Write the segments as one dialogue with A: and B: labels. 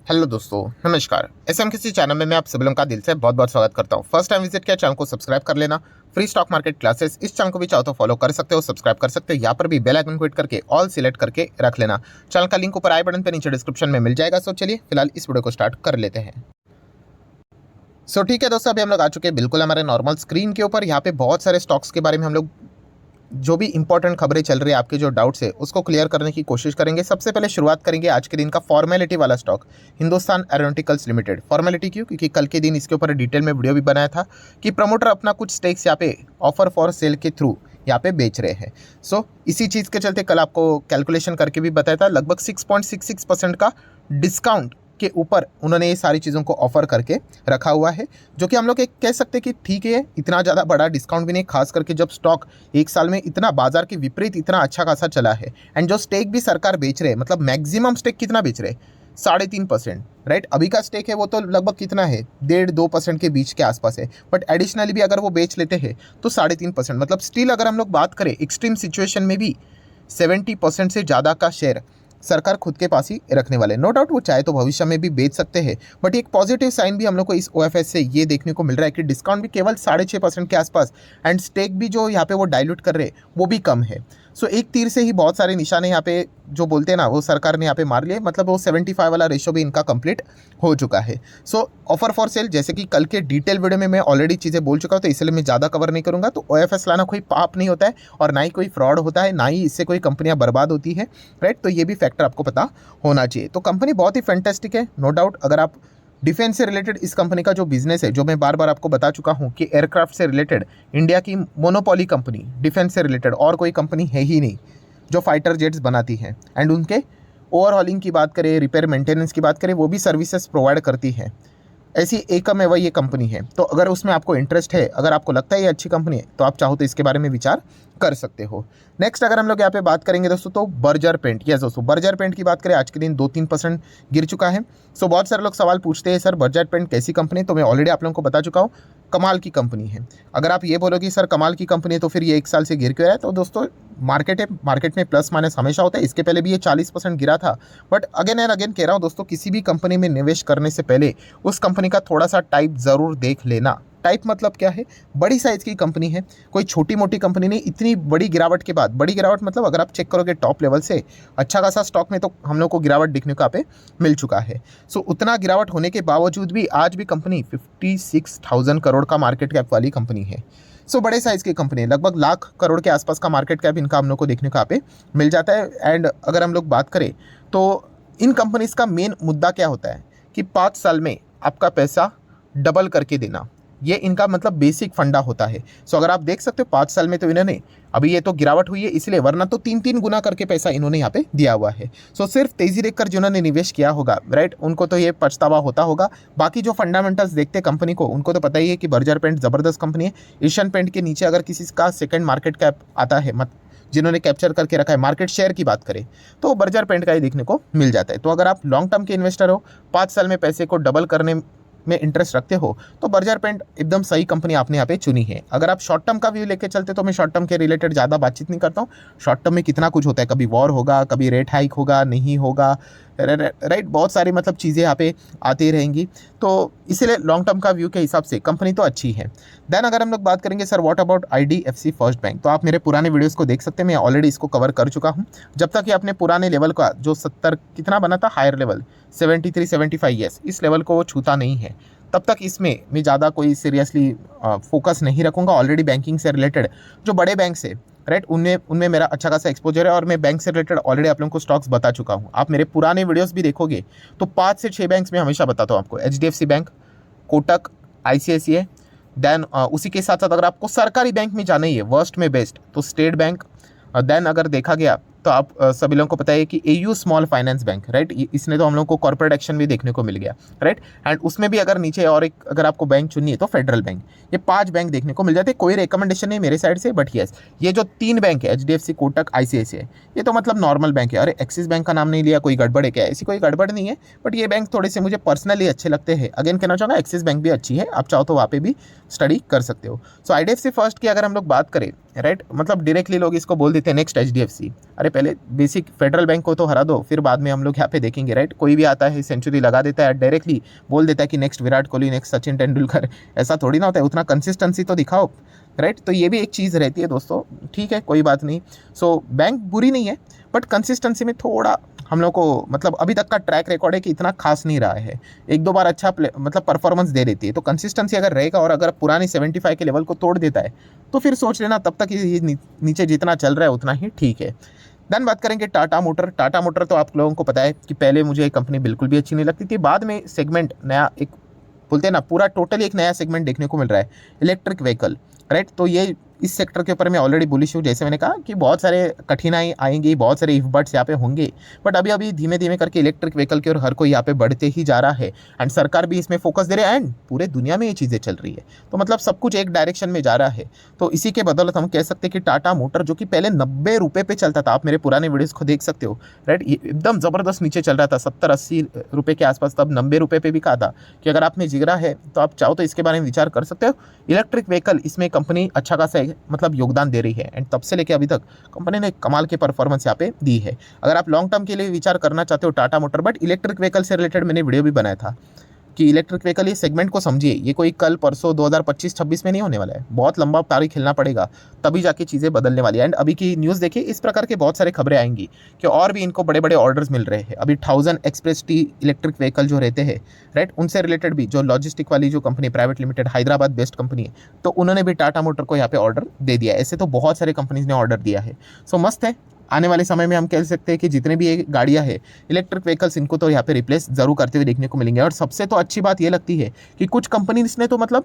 A: Hello दोस्तों, नमस्कार। SM किसी चैनल में मैं आप सभी लोगों का दिल से बहुत बहुत स्वागत करता हूं। फर्स्ट टाइम विजिट किया चैनल को सब्सक्राइब कर लेना। फ्री स्टॉक मार्केट क्लासेस इस चैनल को भी चाहो तो फॉलो कर सकते हो, सब्सक्राइब कर सकते हो। यहाँ पर भी बेल आइकन को हिट करके ऑल सिलेक्ट करके रख लेना। चैनल का लिंक ऊपर आई बटन पे नीचे डिस्क्रिप्शन में मिल जाएगा। सो चलिए फिलहाल इस वीडियो को स्टार्ट कर लेते हैं। सो ठीक है दोस्तों, अभी हम लोग आ चुके हैं बिल्कुल हमारे नॉर्मल स्क्रीन के ऊपर। यहाँ पे बहुत सारे स्टॉक्स के बारे में हम लोग जो भी इंपॉर्टेंट खबरें चल रही है, आपके जो डाउट्स है उसको क्लियर करने की कोशिश करेंगे। सबसे पहले शुरुआत करेंगे आज के दिन का फॉर्मेलिटी वाला stock, Hindustan aeronauticals limited. Formality क्यों? क्योंकि कल के दिन इसके ऊपर डिटेल में वीडियो भी बनाया था कि प्रमोटर अपना कुछ स्टेक्स यहाँ पे ऑफर फॉर सेल के थ्रू यहाँ पे बेच रहे हैं। सो इसी चीज़ के चलते कल आपको कैलकुलेशन करके भी बताया था, लगभग 6.66% का डिस्काउंट के ऊपर उन्होंने ये सारी चीज़ों को ऑफर करके रखा हुआ है, जो कि हम लोग एक कह सकते हैं कि ठीक है, इतना ज़्यादा बड़ा डिस्काउंट भी नहीं, खास करके जब स्टॉक एक साल में इतना बाजार के विपरीत इतना अच्छा खासा चला है। एंड जो स्टेक भी सरकार बेच रहे हैं, मतलब मैक्सिमम स्टेक कितना बेच रहे हैं? 3.5%, राइट। अभी का स्टेक है वो तो लगभग कितना है, 1.5-2% के बीच के आसपास है। बट एडिशनली भी अगर वो बेच लेते हैं तो 3.5%, मतलब स्टिल अगर हम लोग बात करें एक्सट्रीम सिचुएशन में भी 70% से ज़्यादा का शेयर सरकार खुद के पास ही रखने वाले। नो डाउट वो चाहे तो भविष्य में भी बेच सकते हैं, बट एक पॉजिटिव साइन भी हम लोग को इस ओएफएस से ये देखने को मिल रहा है कि डिस्काउंट भी केवल 6.5% के आसपास, एंड स्टेक भी जो यहाँ पे वो डाइल्यूट कर रहे हैं वो भी कम है। सो एक तीर से ही बहुत सारे निशाने यहाँ पे जो बोलते हैं ना, वो सरकार ने यहाँ पे मार लिए। मतलब वो 75 वाला रेशो भी इनका कंप्लीट हो चुका है। सो ऑफर फॉर सेल, जैसे कि कल के डिटेल वीडियो में मैं ऑलरेडी चीज़ें बोल चुका हूँ, तो इसलिए मैं ज़्यादा कवर नहीं करूँगा। तो ओएफएस लाना कोई पाप नहीं होता है, और ना ही कोई फ्रॉड होता है, ना ही इससे कोई कंपनियाँ बर्बाद होती है, राइट। तो ये भी फैक्टर आपको पता होना चाहिए। तो कंपनी बहुत ही फैंटास्टिक है, नो डाउट। अगर आप डिफेंस से रिलेटेड इस कंपनी का जो बिजनेस है, जो मैं बार बार आपको बता चुका हूँ कि एयरक्राफ्ट से रिलेटेड इंडिया की मोनोपोली कंपनी, डिफेंस से रिलेटेड और कोई कंपनी है ही नहीं जो फाइटर जेट्स बनाती है। एंड उनके ओवरहॉलिंग की बात करें, रिपेयर मेंटेनेंस की बात करें, वो भी सर्विसेज प्रोवाइड करती है। ऐसी एकम एवं ये कंपनी है। तो अगर उसमें आपको इंटरेस्ट है, अगर आपको लगता है ये अच्छी कंपनी है, तो आप चाहो तो इसके बारे में विचार कर सकते हो। नेक्स्ट अगर हम लोग यहाँ पे बात करेंगे दोस्तों, तो बर्जर पेंट। यस दोस्तों, बर्जर पेंट की बात करें, आज के दिन 2-3% गिर चुका है। सो बहुत सारे लोग सवाल पूछते हैं, सर बर्जर पेंट कैसी कंपनी? तो मैं ऑलरेडी आप लोगों को बता चुका हूँ, कमाल की कंपनी है। अगर आप ये बोलोगे सर कमाल की कंपनी है तो फिर ये एक साल से गिर क्यों रहा है? तो दोस्तों मार्केट है, मार्केट में प्लस माइनस हमेशा होता है। इसके पहले भी ये 40% गिरा था। बट अगेन एंड अगेन कह रहा हूँ दोस्तों, किसी भी कंपनी में निवेश करने से पहले उस कंपनी का थोड़ा सा टाइप ज़रूर देख लेना। टाइप मतलब क्या है? बड़ी साइज़ की कंपनी है, कोई छोटी मोटी कंपनी नहीं। इतनी बड़ी गिरावट के बाद, बड़ी गिरावट मतलब अगर आप चेक करोगे टॉप लेवल से, अच्छा खासा स्टॉक में तो हम लोग को गिरावट दिखने को यहाँ पे मिल चुका है। सो उतना गिरावट होने के बावजूद भी आज भी कंपनी 56,000 करोड़ का मार्केट कैप वाली कंपनी है। सो बड़े साइज़ की कंपनी है, लगभग लाख करोड़ के आसपास का मार्केट कैप इनका हम लोग को देखने को यहाँ पे मिल जाता है। एंड अगर हम लोग बात करें तो इन कंपनीज़ का मेन मुद्दा क्या होता है कि 5 साल में आपका पैसा डबल करके देना, ये इनका मतलब बेसिक फंडा होता है। सो अगर आप देख सकते हो 5 साल में तो इन्होंने, अभी ये तो गिरावट हुई है इसलिए, वरना तो 3-3 गुना करके पैसा इन्होंने यहाँ पे दिया हुआ है। सो सिर्फ तेज़ी देखकर जिन्होंने निवेश किया होगा, राइट, उनको तो ये पछतावा होता होगा। बाकी जो फंडामेंटल्स देखते कंपनी को, उनको तो पता ही है कि बर्जर पेंट ज़बरदस्त कंपनी है। एशियन पेंट के नीचे अगर किसी का सेकेंड मार्केट कैप आता है, जिन्होंने कैप्चर करके रखा है, मार्केट शेयर की बात करें, तो बर्जर पेंट का ही देखने को मिल जाता है। तो अगर आप लॉन्ग टर्म के इन्वेस्टर हो, 5 साल में पैसे को डबल करने में इंटरेस्ट रखते हो, तो बर्जर पेंट एकदम सही कंपनी आपने यहाँ पे चुनी है। अगर आप शॉर्ट टर्म का व्यू लेके चलते तो मैं शॉर्ट टर्म के रिलेटेड ज़्यादा बातचीत नहीं करता हूँ। शॉर्ट टर्म में कितना कुछ होता है, कभी वॉर होगा, कभी रेट हाइक होगा, नहीं होगा, राइट, बहुत सारी मतलब चीज़ें यहाँ पे आती रहेंगी। तो इसीलिए लॉन्ग टर्म का व्यू के हिसाब से कंपनी तो अच्छी है। देन अगर हम लोग बात करेंगे sir what about IDFC first bank, तो आप मेरे पुराने वीडियोस को देख सकते हैं, मैं ऑलरेडी इसको कवर कर चुका हूँ। जब तक ये अपने पुराने लेवल का जो 70 कितना बना था, हायर लेवल 73-75, यस, इस लेवल को वो छूता नहीं है, तब तक इसमें मैं ज़्यादा कोई सीरियसली फोकस नहीं रखूँगा। ऑलरेडी बैंकिंग से रिलेटेड जो बड़े बैंक से, राइट, उनमें मेरा अच्छा खासा एक्सपोजर है, और मैं बैंक से रिलेटेड ऑलरेडी आप लोगों को स्टॉक्स बता चुका हूँ। आप मेरे पुराने वीडियोस भी देखोगे तो 5 से 6 बैंक्स में हमेशा बताता हूँ आपको, HDFC bank, Kotak, ICICI। Then उसी के साथ साथ अगर आपको सरकारी बैंक में जाना ही है वर्स्ट में बेस्ट, तो स्टेट बैंक। देन अगर देखा गया तो आप सभी लोगों को पता है कि AU small finance bank, right, इसने तो हम लोग को कॉर्पोरेट एक्शन भी देखने को मिल गया, राइट। एंड उसमें भी अगर नीचे और एक अगर आपको बैंक चुननी है तो फेडरल बैंक। ये 5 बैंक देखने को मिल जाते हैं। कोई रिकमेंडेशन नहीं मेरे साइड से, बट यस, ये जो 3 बैंक है, HDFC, कोटक, ICICI, ये तो मतलब नॉर्मल बैंक है। अरे एक्सिस बैंक का नाम नहीं लिया, कोई गड़बड़ है क्या? ऐसी कोई गड़बड़ नहीं है, बट ये बैंक थोड़े से मुझे पर्सनली अच्छे लगते हैं। अगेन कहना चाहूँगा, एक्सिस बैंक भी अच्छी है, आप चाहो तो वहाँ पे भी स्टडी कर सकते हो। सो IDFC फर्स्ट की अगर हम लोग बात करें, राइट, मतलब डायरेक्टली लोग इसको बोल देते हैं नेक्स्ट HDFC। अरे पहले बेसिक फेडरल बैंक को तो हरा दो, फिर बाद में हम लोग यहाँ पे देखेंगे, राइट। कोई भी आता है सेंचुरी लगा देता है, डायरेक्टली बोल देता है कि नेक्स्ट विराट कोहली, नेक्स्ट सचिन तेंदुलकर, ऐसा थोड़ी ना होता है। उतना कंसिस्टेंसी तो दिखाओ, राइट। तो ये भी एक चीज़ रहती है दोस्तों, ठीक है, कोई बात नहीं। सो बैंक बुरी नहीं है, बट कंसिस्टेंसी में थोड़ा हम लोग को मतलब अभी तक का ट्रैक रिकॉर्ड है कि इतना खास नहीं रहा है। एक दो बार अच्छा मतलब परफॉर्मेंस दे देती है, तो कंसिस्टेंसी अगर रहेगा और अगर पुरानी 75 के लेवल को तोड़ देता है तो फिर सोच लेना तब तक ये नीचे जितना चल रहा है उतना ही ठीक है। देन बात करेंगे टाटा मोटर। टाटा मोटर तो आप लोगों को पता है कि पहले मुझे ये कंपनी बिल्कुल भी अच्छी नहीं लगती थी, बाद में सेगमेंट नया एक बोलते हैं ना, पूरा टोटली एक नया सेगमेंट देखने को मिल रहा है, इलेक्ट्रिक व्हीकल, राइट। तो ये इस सेक्टर के ऊपर मैं ऑलरेडी बुलिश हूँ, जैसे मैंने कहा कि बहुत सारे कठिनाई आएंगी, बहुत सारे इफ बट्स यहाँ पे होंगे, बट अभी अभी धीमे धीमे करके इलेक्ट्रिक व्हीकल की ओर हर कोई यहाँ पे बढ़ते ही जा रहा है, एंड सरकार भी इसमें फोकस दे रहा है, एंड पूरे दुनिया में ये चीज़ें चल रही है, तो मतलब सब कुछ एक डायरेक्शन में जा रहा है। तो इसी के बदौलत हम कह सकते हैं कि टाटा मोटर जो कि पहले 90 रुपये पे चलता था, आप मेरे पुराने वीडियोज़ को देख सकते हो, राइट, एकदम ज़बरदस्त नीचे चल रहा था, 70-80 रुपये के आसपास, तब 90 रुपये पे भी कहा था कि अगर आप में जिगरा है तो आप चाहो तो इसके बारे में विचार कर सकते हो। इलेक्ट्रिक व्हीकल इसमें कंपनी अच्छा खासा मतलब योगदान दे रही है, एंड तब से लेके अभी तक कंपनी ने कमाल के परफॉर्मेंस यहाँ पे दी है। अगर आप लॉन्ग टर्म के लिए विचार करना चाहते हो Tata motor, but electric vehicle से रिलेटेड मैंने वीडियो भी बनाया था कि इलेक्ट्रिक व्हीकल ये सेगमेंट को समझिए, ये कोई कल परसों 2025-26 में नहीं होने वाला है, बहुत लंबा तारीख खेलना पड़ेगा, तभी जाके चीज़ें बदलने वाली है। एंड अभी की न्यूज़ देखिए, इस प्रकार के बहुत सारे खबरें आएंगी कि और भी इनको बड़े बड़े ऑर्डर्स मिल रहे हैं। अभी 1000 एक्सप्रेस टी इलेक्ट्रिक व्हीकल जो रहते हैं, राइट, उनसे रिलेटेड भी जो लॉजिस्टिक वाली जो company private limited Hyderabad based company है, तो उन्होंने भी टाटा मोटर को यहाँ पे ऑर्डर दे दिया है। ऐसे तो बहुत सारे कंपनीज ने ऑर्डर दिया है। सो मस्त है। आने वाले समय में हम कह सकते हैं कि जितने भी ये गाड़ियाँ हैं इलेक्ट्रिक व्हीकल्स, इनको तो यहाँ पे रिप्लेस जरूर करते हुए देखने को मिलेंगे। और सबसे तो अच्छी बात ये लगती है कि कुछ कंपनीज ने तो मतलब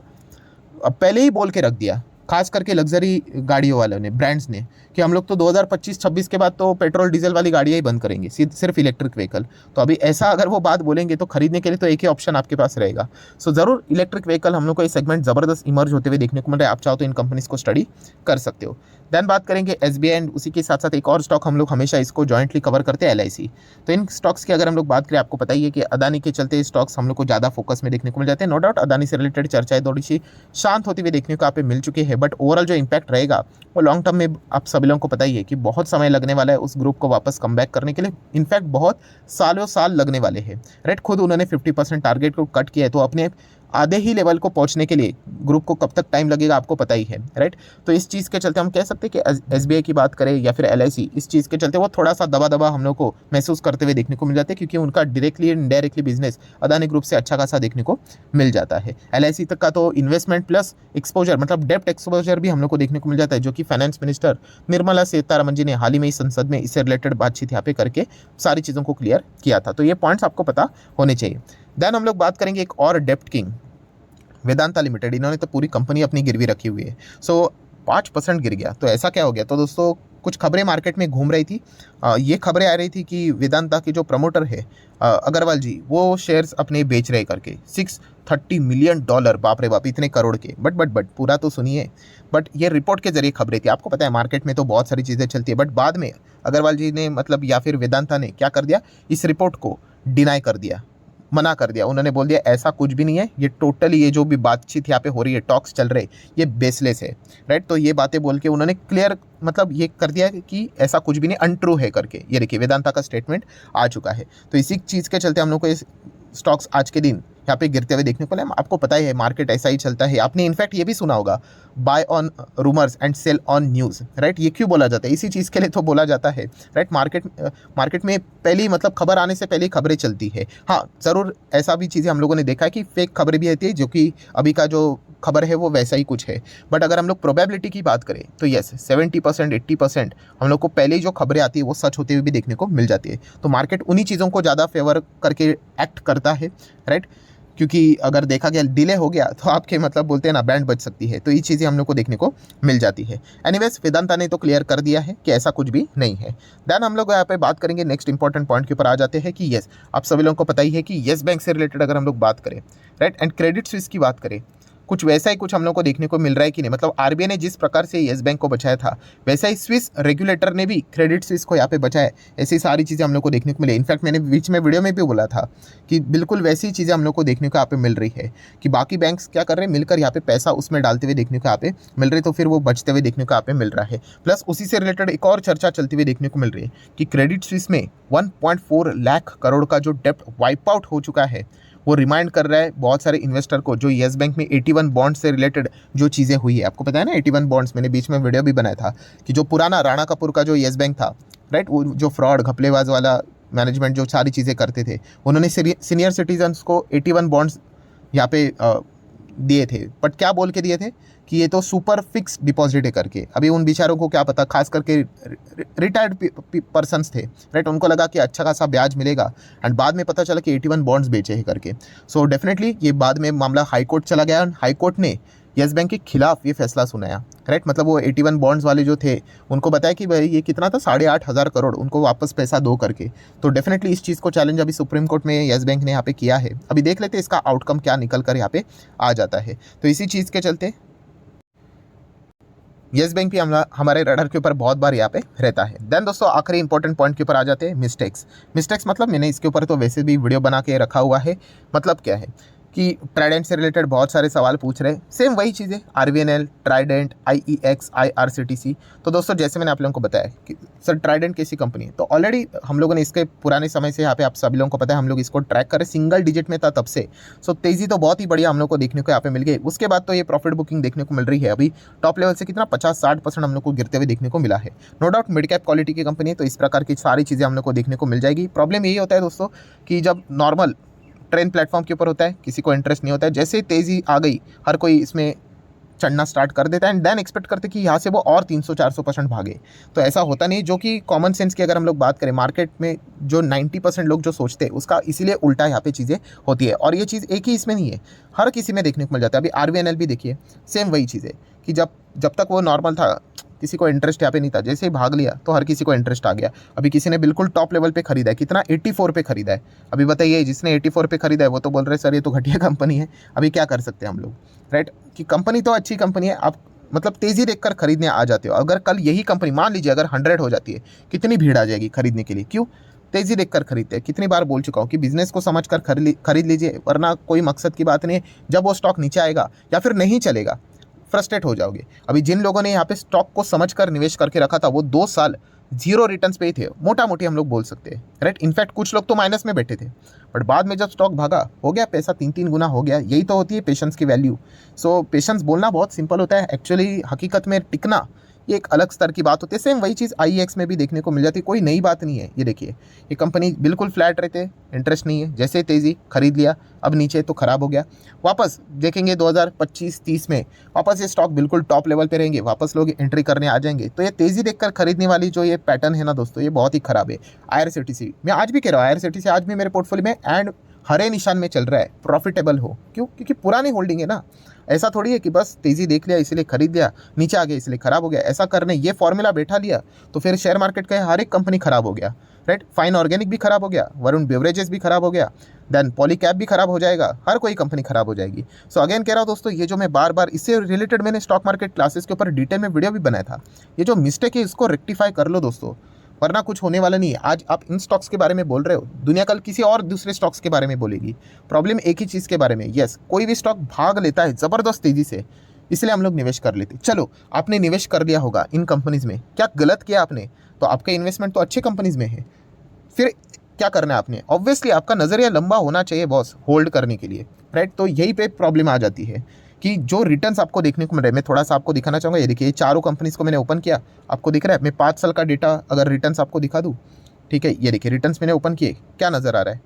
A: पहले ही बोल के रख दिया, खास करके लग्जरी गाड़ियों वालों ने, ब्रांड्स ने, कि हम लोग तो 2025-26 के बाद तो पेट्रोल डीजल वाली गाड़ियाँ ही बंद करेंगे, सिर्फ इलेक्ट्रिक व्हीकल। तो अभी ऐसा अगर वो बात बोलेंगे तो खरीदने के लिए तो एक ही ऑप्शन आपके पास रहेगा। सो ज़रूर इलेक्ट्रिक व्हीकल हम लोग को ये सेगमेंट ज़बरदस्त इमर्ज होते हुए देखने को मिल रहा है। आप चाहो तो इन कंपनीज को स्टडी कर सकते हो। देन बात करेंगे एसबीआई, एंड उसी के साथ साथ एक और स्टॉक हम लोग हमेशा इसको जॉइंटली कवर करते हैं, एलआईसी। तो इन स्टॉक्स की अगर हम लोग बात करें, आपको पता ही है कि अदानी के चलते स्टॉक्स हम लोग को ज़्यादा फोकस में देखने को मिल जाते हैं। नो डाउट अदानी से रिलेटेड चर्चाएं थोड़ी सी शांत होती हुई देखने को यहाँ पे मिल चुकी है, बट ओवरऑल जो इम्पैक्ट रहेगा वो लॉन्ग टर्म में आप सभी लोगों को पता ही है कि बहुत समय लगने वाला है उस ग्रुप को वापस कम बैक करने के लिए। इनफैक्ट बहुत सालों साल लगने वाले हैं, राइट। खुद उन्होंने 50% टारगेट को कट किया है, तो अपने आधे ही लेवल को पहुंचने के लिए ग्रुप को कब तक टाइम लगेगा आपको पता ही है, राइट। तो इस चीज़ के चलते हम कह सकते हैं कि एसबीआई की बात करें या फिर एलआईसी, इस चीज़ के चलते वो थोड़ा सा दबा दबा हम लोग को महसूस करते हुए देखने को मिल जाते हैं, क्योंकि उनका directly and indirectly business Adani group से अच्छा खासा देखने को मिल जाता है। एलआईसी तक का तो इन्वेस्टमेंट प्लस एक्सपोजर, मतलब डेप्ट एक्सपोजर भी हम लोग को देखने को मिल जाता है, जो कि फाइनेंस मिनिस्टर निर्मला सीतारमण जी ने हाल ही में संसद में इससे रिलेटेड बातचीत यहाँ पे करके सारी चीज़ों को क्लियर किया था। तो ये पॉइंट्स आपको पता होने चाहिए। देन हम लोग बात करेंगे एक और डेप्ट किंग, वेदांता लिमिटेड। इन्होंने तो पूरी कंपनी अपनी गिरवी रखी हुई है। सो 5% गिर गया, तो ऐसा क्या हो गया? तो दोस्तों कुछ खबरें मार्केट में घूम रही थी। ये खबरें आ रही थी कि वेदांता के जो प्रमोटर है अग्रवाल जी, वो शेयर्स अपने बेच रहे करके $630 मिलियन, बाप रे बाप, इतने करोड़ के। बट पूरा तो सुनिए। बट ये रिपोर्ट के जरिए खबरें थी। आपको पता है मार्केट में तो बहुत सारी चीज़ें चलती है, बट बाद में अग्रवाल जी ने मतलब या फिर वेदांता ने क्या कर दिया, इस रिपोर्ट को डिनाई कर दिया, मना कर दिया। उन्होंने बोल दिया ऐसा कुछ भी नहीं है, ये टोटली ये जो भी बातचीत यहाँ पे हो रही है, टॉक्स चल रहे, ये बेसलेस है, राइट। तो ये बातें बोल के उन्होंने क्लियर मतलब ये कर दिया कि ऐसा कुछ भी नहीं, अनट्रू है करके। ये देखिए वेदांता का स्टेटमेंट आ चुका है। तो इसी चीज़ के चलते हम लोग को ये स्टॉक्स आज के दिन यहाँ पे गिरते हुए देखने को मिला। आपको पता ही है मार्केट ऐसा ही चलता है। आपने इनफैक्ट ये भी सुना होगा, buy on rumours and sell on news, right. ये क्यों बोला जाता है? इसी चीज़ के लिए तो बोला जाता है, राइट। मार्केट में पहली मतलब खबर आने से पहले खबरें चलती है। हाँ, ज़रूर ऐसा भी चीज़ें हम लोगों ने देखा है कि फेक खबरें भी रहती है, जो कि अभी का जो खबर है वो वैसा ही कुछ है। बट अगर हम लोग प्रोबेबिलिटी की बात करें तो येस 70% 80% हम लोग को पहले ही जो खबरें आती है वो सच होते हुए भी देखने को मिल जाती है। तो मार्केट उन्हीं चीज़ों को ज़्यादा फेवर करके एक्ट करता है, राइट। क्योंकि अगर देखा गया डिले हो गया तो आपके मतलब बोलते हैं ना बैंड बच सकती है। तो ये चीज़ें हम लोग को देखने को मिल जाती है। एनीवेज वेदांता ने तो क्लियर कर दिया है कि ऐसा कुछ भी नहीं है। देन हम लोग यहाँ पे बात करेंगे नेक्स्ट इंपॉर्टेंट पॉइंट के ऊपर आ जाते हैं कि येस, आप सभी लोगों को पता ही है कि येस बैंक से रिलेटेड अगर हम लोग बात करें, राइट, एंड क्रेडिट स्विस की बात करें, कुछ वैसा ही कुछ हम लोग को देखने को मिल रहा है कि नहीं? मतलब आरबीआई ने जिस प्रकार से येस बैंक को बचाया था, वैसा ही स्विस रेगुलेटर ने भी क्रेडिट स्विस को यहाँ पे बचाया। ऐसी सारी चीज़ें हम लोग को देखने को मिली। इनफैक्ट मैंने बीच में वीडियो में भी बोला था कि बिल्कुल वैसी चीज़ें हम लोग को देखने को यहाँ पे मिल रही है कि बाकी बैंक्स क्या कर रहे हैं, मिलकर यहाँ पे पैसा उसमें डालते हुए देखने को यहाँ पे मिल रही है, तो फिर वो बचते हुए देखने को यहाँ पे मिल रहा है। प्लस उसी से रिलेटेड एक और चर्चा चलती हुई देखने को मिल रही है कि क्रेडिट स्विस में 1.4 लाख करोड़ का जो डेप्ट वाइप आउट हो चुका है, वो रिमाइंड कर रहा है बहुत सारे इन्वेस्टर को जो येस बैंक में 81 बॉन्ड से रिलेटेड जो चीज़ें हुई है। आपको पता है ना 81 बॉन्ड्स, मैंने बीच में वीडियो भी बनाया था कि जो पुराना राणा कपूर का जो येस बैंक था, राइट, वो जो फ्रॉड घपलेबाज वाला मैनेजमेंट जो सारी चीज़ें करते थे, उन्होंने सीनियर सिटीजन्स को 81 बॉन्ड्स यहाँ पे दिए थे। बट क्या बोल के दिए थे कि ये तो सुपर फिक्स डिपॉजिट है करके। अभी उन बेचारों को क्या पता, खास करके रिटायर्ड पर्सन्स थे, राइट, उनको लगा कि अच्छा खासा ब्याज मिलेगा, एंड बाद में पता चला कि 81 बॉन्ड्स बेचे हैं करके। सो डेफिनेटली ये बाद में मामला हाई कोर्ट चला गया, एंड हाई कोर्ट ने येस बैंक के खिलाफ ये फैसला सुनाया, राइट। मतलब वो 81 बॉन्ड्स वाले जो थे उनको बताया कि भाई ये कितना था, 8,500 करोड़, उनको वापस पैसा दो करके। तो डेफिनेटली इस चीज़ को चैलेंज अभी सुप्रीम कोर्ट में येस बैंक ने यहाँ पे किया है। अभी देख लेते हैं इसका आउटकम क्या निकल कर यहाँ पे आ जाता है। तो इसी चीज़ के चलते येस बैंक भी हमारे रडार के ऊपर बहुत बार यहाँ पे रहता है। देन दोस्तों आखिरी इंपॉर्टेंट पॉइंट के ऊपर आ जाते हैं, मिस्टेक्स मतलब मैंने इसके ऊपर तो वैसे भी वीडियो बना के रखा हुआ है। मतलब क्या है कि ट्राइडेंट से रिलेटेड बहुत सारे सवाल पूछ रहे हैं, सेम वही चीज़ें, आरवीएनएल, ट्राइडेंट, आईईएक्स, आईआरसीटीसी। तो दोस्तों जैसे मैंने आप लोगों को बताया कि सर ट्राइडेंट कैसी कंपनी है, तो ऑलरेडी हम लोगों ने इसके पुराने समय से यहाँ पे आप सभी लोगों को पता है, हम लोग इसको ट्रैक करें, सिंगल डिजिट में था तब से। सो तेज़ी तो बहुत ही बढ़िया हम लोग को देखने को यहाँ पे मिल गई। उसके बाद तो ये प्रॉफिट बुकिंग देखने को मिल रही है। अभी टॉप लेवल से कितना 50-60% हम लोग को गिरते हुए देखने को मिला है। No doubt mid cap quality की कंपनी है, तो इस प्रकार की सारी चीज़ें हम लोग को देखने को मिल जाएगी। प्रॉब्लम यही होता है दोस्तों कि जब नॉर्मल ट्रेन प्लेटफॉर्म के ऊपर होता है, किसी को इंटरेस्ट नहीं होता है, जैसे तेज़ी आ गई हर कोई इसमें चढ़ना स्टार्ट कर देता है, एंड देन एक्सपेक्ट करते कि यहाँ से वो और 300-400% भागे। तो ऐसा होता नहीं, जो कि कॉमन सेंस की अगर हम लोग बात करें, मार्केट में जो 90% लोग जो सोचते हैं उसका इसीलिए उल्टा यहाँ पे चीज़ें होती है। और ये चीज़ एक ही इसमें नहीं है, हर किसी में देखने को मिल जाता है। अभी आरवीएनएल भी देखिए, सेम वही चीज़ है कि जब तक वो नॉर्मल था किसी को इंटरेस्ट यहाँ पे नहीं था, जैसे ही भाग लिया तो हर किसी को इंटरेस्ट आ गया। अभी किसी ने बिल्कुल टॉप लेवल पे खरीदा है, कितना 84 पे खरीदा है। अभी बताइए जिसने 84 पे खरीदा है वो तो बोल रहे सर ये तो घटिया कंपनी है। अभी क्या कर सकते हैं हम लोग, राइट, कि कंपनी तो अच्छी कंपनी है, आप मतलब तेज़ी देखकर खरीदने आ जाते हो। अगर कल यही कंपनी मान लीजिए अगर 100 हो जाती है, कितनी भीड़ आ जाएगी खरीदने के लिए। क्यों? तेज़ी देखकर खरीदते हैं। कितनी बार बोल चुका हूँ कि बिजनेस को समझकर खरीद लीजिए, वरना कोई मकसद की बात नहीं है। जब वो स्टॉक नीचे आएगा या फिर नहीं चलेगा, फ्रस्ट्रेट हो जाओगे। अभी जिन लोगों ने यहाँ पे स्टॉक को समझकर निवेश करके रखा था, वो 2 साल 0 रिटर्न्स पे ही थे, मोटा मोटी हम लोग बोल सकते हैं, राइट। इनफैक्ट कुछ लोग तो माइनस में बैठे थे, बट बाद में जब स्टॉक भागा, हो गया पैसा 3-3 गुना हो गया। यही तो होती है पेशेंस की वैल्यू। सो पेशेंस बोलना बहुत सिंपल होता है, एक्चुअली हकीकत में टिकना ये एक अलग स्तर की बात होती है। सेम वही चीज़ आईईएक्स में भी देखने को मिल जाती है, कोई नई बात नहीं है। ये देखिए ये कंपनी बिल्कुल फ्लैट रहते, इंटरेस्ट नहीं है, जैसे तेज़ी खरीद लिया, अब नीचे तो ख़राब हो गया। वापस देखेंगे 2025-30 में वापस ये स्टॉक बिल्कुल टॉप लेवल पे रहेंगे, वापस लोग एंट्री करने आ जाएंगे। तो ये तेज़ी देखकर खरीदने वाली जो ये पैटर्न है ना दोस्तों, ये बहुत ही ख़राब है। आईआरसीटीसी मैं आज भी कह रहा हूँ, आईआरसीटीसी आज भी मेरे पोर्टफोलियो में एंड हरे निशान में चल रहा है, प्रॉफिटेबल हो। क्यों? क्योंकि पुरानी होल्डिंग है ना। ऐसा थोड़ी है कि बस तेज़ी देख लिया इसलिए खरीद लिया, नीचे आ गया इसलिए ख़राब हो गया। ऐसा करने ये फॉर्मूला बैठा लिया तो फिर शेयर मार्केट का हर एक कंपनी ख़राब हो गया, राइट। फाइन ऑर्गेनिक भी ख़राब हो गया, वरुण बेवरेजेस भी ख़राब हो गया, देन पॉलीकैब भी ख़राब हो जाएगा, हर कोई कंपनी ख़राब हो जाएगी। सो अगेन कह रहा हूँ दोस्तों, ये जो मैं बार बार इससे रिलेटेड मैंने स्टॉक मार्केट क्लासेस के ऊपर डिटेल में वीडियो भी बनाया था, ये जो मिस्टेक है इसको रेक्टिफाई कर लो दोस्तों, वरना कुछ होने वाला नहीं है। आज आप इन स्टॉक्स के बारे में बोल रहे हो, दुनिया कल किसी और दूसरे स्टॉक्स के बारे में बोलेगी। प्रॉब्लम एक ही चीज़ के बारे में, यस, कोई भी स्टॉक भाग लेता है ज़बरदस्त तेज़ी से, इसलिए हम लोग निवेश कर लेते। चलो आपने निवेश कर लिया होगा इन कंपनीज़ में, क्या गलत किया आपने? तो आपका इन्वेस्टमेंट तो अच्छे कंपनीज़ में है, फिर क्या करना है आपने? ऑब्वियसली आपका नज़रिया लंबा होना चाहिए बॉस, होल्ड करने के लिए, राइट। तो यही पे प्रॉब्लम आ जाती है कि जो रिटर्न्स आपको देखने को मिल रहे हैं, मैं थोड़ा सा आपको दिखाना चाहूँगा। ये देखिए, चारों कंपनीज़ को मैंने ओपन किया, आपको दिख रहा है। मैं 5 साल का डेटा अगर रिटर्न्स आपको दिखा दूँ, ठीक है, ये देखिए रिटर्न्स मैंने ओपन किए, क्या नज़र आ रहा है,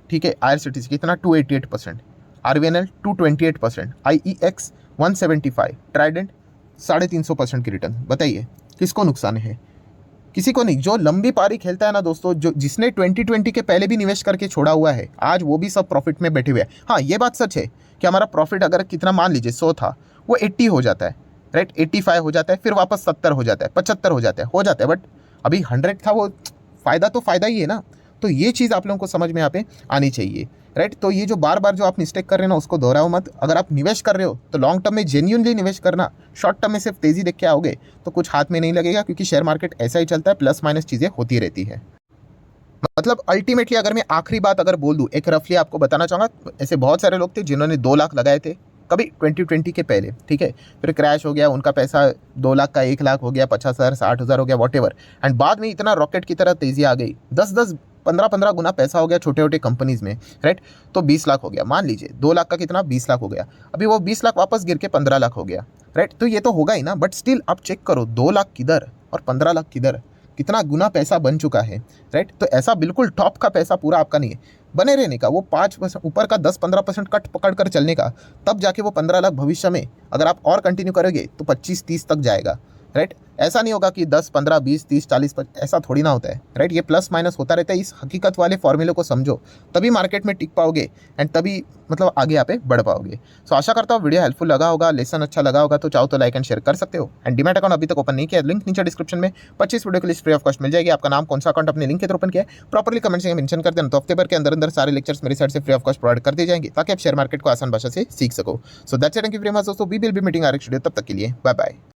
A: ठीक है। आईआरसीटीसी कितना 288%, आरवीएनएल 228%, आईईएक्स 175, ट्राइडेंट 350% की रिटर्न। बताइए किसको नुकसान है? किसी को नहीं। जो लंबी पारी खेलता है ना दोस्तों, जो जिसने 2020 के पहले भी निवेश करके छोड़ा हुआ है, आज वो भी सब प्रॉफिट में बैठे हुए हैं। हाँ, ये बात सच है कि हमारा प्रॉफिट अगर कितना मान लीजिए 100 था, वो 80 हो जाता है, राइट, 85 हो जाता है, फिर वापस 70 हो जाता है, 75 हो जाता है, बट अभी 100 था, वो फ़ायदा तो फ़ायदा ही है ना। तो ये चीज़ आप लोगों को समझ में यहाँ पे आनी चाहिए, राइट। तो ये जो बार बार जो आप मिस्टेक कर रहे हैं ना, उसको दोहराओ मत। अगर आप निवेश कर रहे हो तो लॉन्ग टर्म में जेन्युइनली निवेश करना, शॉर्ट टर्म में सिर्फ तेज़ी देख के आओगे तो कुछ हाथ में नहीं लगेगा, क्योंकि शेयर मार्केट ऐसा ही चलता है, प्लस माइनस चीज़ें होती रहती है। मतलब अल्टीमेटली अगर मैं आखिरी बात अगर बोल दूँ, एक रफली आपको बताना चाहूँगा, ऐसे बहुत सारे लोग थे जिन्होंने 2 लाख लगाए थे कभी 2020 के पहले, ठीक है। फिर क्रैश हो गया, उनका पैसा 2 लाख का 1 लाख हो गया, 50,000 60,000 हो गया, वॉटेवर। एंड बाद में इतना रॉकेट की तरह तेज़ी आ गई, 10-10 15-15 गुना पैसा हो गया छोटे छोटे कंपनीज में, राइट। तो 20 लाख हो गया, मान लीजिए 2 लाख का कितना 20 लाख हो गया। अभी वो 20 लाख वापस गिर के 15 लाख हो गया, राइट। तो ये तो होगा ही ना, बट स्टिल आप चेक करो 2 लाख किधर और 15 लाख किधर, कितना गुना पैसा बन चुका है, राइट। तो ऐसा बिल्कुल टॉप का पैसा पूरा आपका नहीं है, बने रहने का वो 5% ऊपर का 10-15% कट पकड़ कर चलने का, तब जाके वो 15 लाख भविष्य में अगर आप और कंटिन्यू करोगे तो 25-30 तक जाएगा, राइट। ऐसा नहीं होगा कि 10 15 20 30 40, ऐसा थोड़ी ना होता है, राइट। ये प्लस माइनस होता रहता है। इस हकीकत वाले फॉर्मूले को समझो, तभी मार्केट में टिक पाओगे एंड तभी मतलब आगे यहाँ पे बढ़ पाओगे। सो आशा करता हूँ वीडियो हेल्पफुल लगा होगा, लेसन अच्छा लगा होगा, तो चाहो तो लाइक एंड शेयर कर सकते हो। एंड डीमैट अकाउंट अभी तक ओपन नहीं किया, लिंक नीचे डिस्क्रिप्शन में 25 वीडियो की लिस्ट फ्री ऑफ कॉस्ट मिल जाएगी। आपका नाम कौन सा अकाउंट अपने लिंक के थ्रू ओपन किया है प्रॉपर्ली कमेंट से मेंशन कर देना, तो हफ्ते भर के अंदर अंदर सारे लेक्चर्स मेरी साइड से फ्री ऑफ कॉस्ट प्रोवाइड कर दिए जाएंगे, ताकि आप शेयर मार्केट को आसान भाषा से सीख सको। So that's it, thank you very much दोस्तों, we will be meeting our next video, तब तक के लिए बाय बाय।